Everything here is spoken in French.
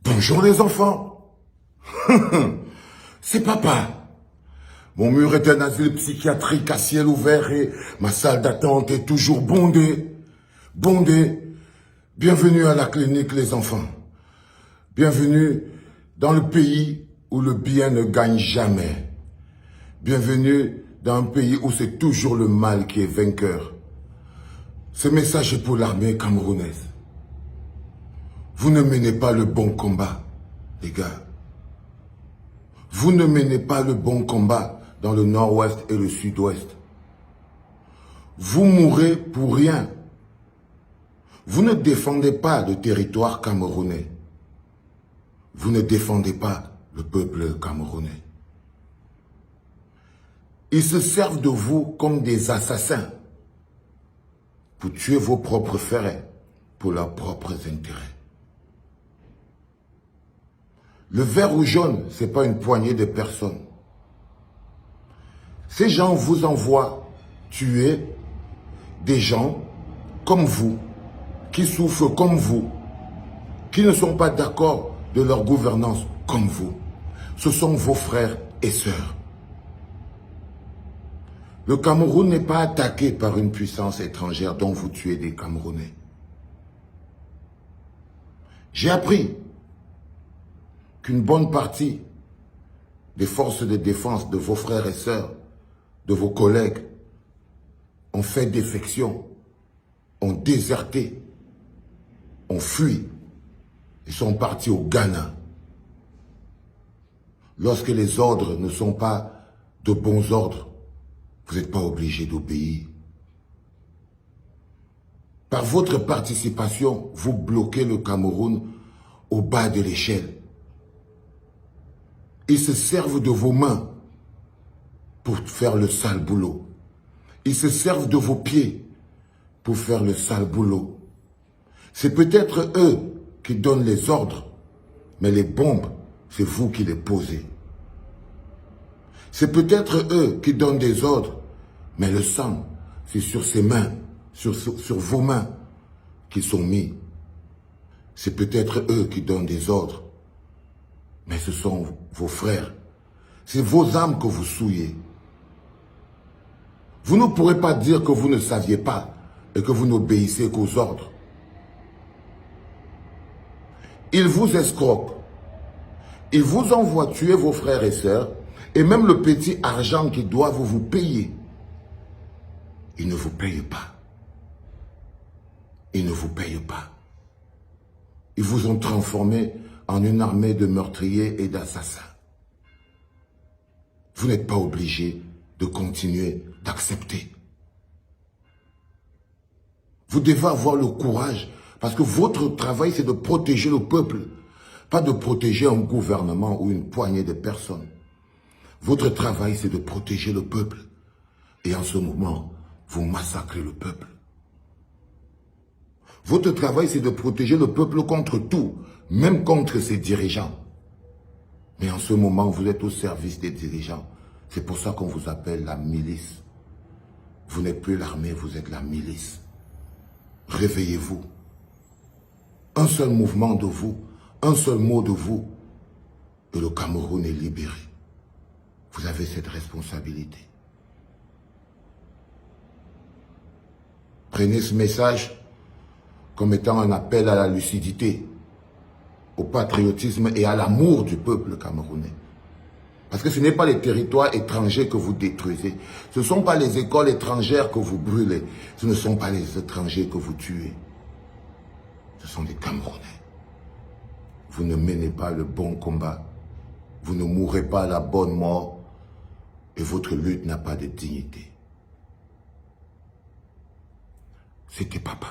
Bonjour les enfants. C'est papa. Mon mur est un asile psychiatrique à ciel ouvert et ma salle d'attente est toujours bondée. Bondée. Bienvenue à la clinique les enfants. Bienvenue dans le pays où le bien ne gagne jamais. Bienvenue dans un pays où c'est toujours le mal qui est vainqueur. Ce message est pour l'armée camerounaise. Vous ne menez pas le bon combat, les gars. Vous ne menez pas le bon combat dans le nord-ouest et le sud-ouest. Vous mourrez pour rien. Vous ne défendez pas le territoire camerounais. Vous ne défendez pas le peuple camerounais. Ils se servent de vous comme des assassins pour tuer vos propres frères pour leurs propres intérêts. Le vert ou jaune, ce n'est pas une poignée de personnes. Ces gens vous envoient tuer des gens comme vous, qui souffrent comme vous, qui ne sont pas d'accord de leur gouvernance comme vous. Ce sont vos frères et sœurs. Le Cameroun n'est pas attaqué par une puissance étrangère dont vous tuez des Camerounais. J'ai appris qu'une bonne partie des forces de défense de vos frères et sœurs, de vos collègues, ont fait défection, ont déserté, ont fui et sont partis au Ghana. Lorsque les ordres ne sont pas de bons ordres, vous n'êtes pas obligé d'obéir. Par votre participation, vous bloquez le Cameroun au bas de l'échelle. Ils se servent de vos mains pour faire le sale boulot. Ils se servent de vos pieds pour faire le sale boulot. C'est peut-être eux qui donnent les ordres, mais les bombes, c'est vous qui les posez. C'est peut-être eux qui donnent des ordres, mais le sang, c'est sur ces mains, sur vos mains qu'ils sont mis. C'est peut-être eux qui donnent des ordres, mais ce sont vos frères. C'est vos âmes que vous souillez. Vous ne pourrez pas dire que vous ne saviez pas et que vous n'obéissez qu'aux ordres. Ils vous escroquent. Ils vous envoient tuer vos frères et sœurs et même le petit argent qu'ils doivent vous payer. Ils ne vous payent pas. Ils ne vous payent pas. Ils vous ont transformé en une armée de meurtriers et d'assassins. Vous n'êtes pas obligé de continuer d'accepter. Vous devez avoir le courage, parce que votre travail, c'est de protéger le peuple, pas de protéger un gouvernement ou une poignée de personnes. Votre travail, c'est de protéger le peuple. Et en ce moment, vous massacrez le peuple. Votre travail, c'est de protéger le peuple contre tout, même contre ses dirigeants. Mais en ce moment, vous êtes au service des dirigeants. C'est pour ça qu'on vous appelle la milice. Vous n'êtes plus l'armée, vous êtes la milice. Réveillez-vous. Un seul mouvement de vous, un seul mot de vous, et le Cameroun est libéré. Vous avez cette responsabilité. Prenez ce message comme étant un appel à la lucidité, au patriotisme et à l'amour du peuple camerounais. Parce que ce n'est pas les territoires étrangers que vous détruisez. Ce ne sont pas les écoles étrangères que vous brûlez. Ce ne sont pas les étrangers que vous tuez. Ce sont des Camerounais. Vous ne menez pas le bon combat. Vous ne mourrez pas la bonne mort. Et votre lutte n'a pas de dignité. C'était papa.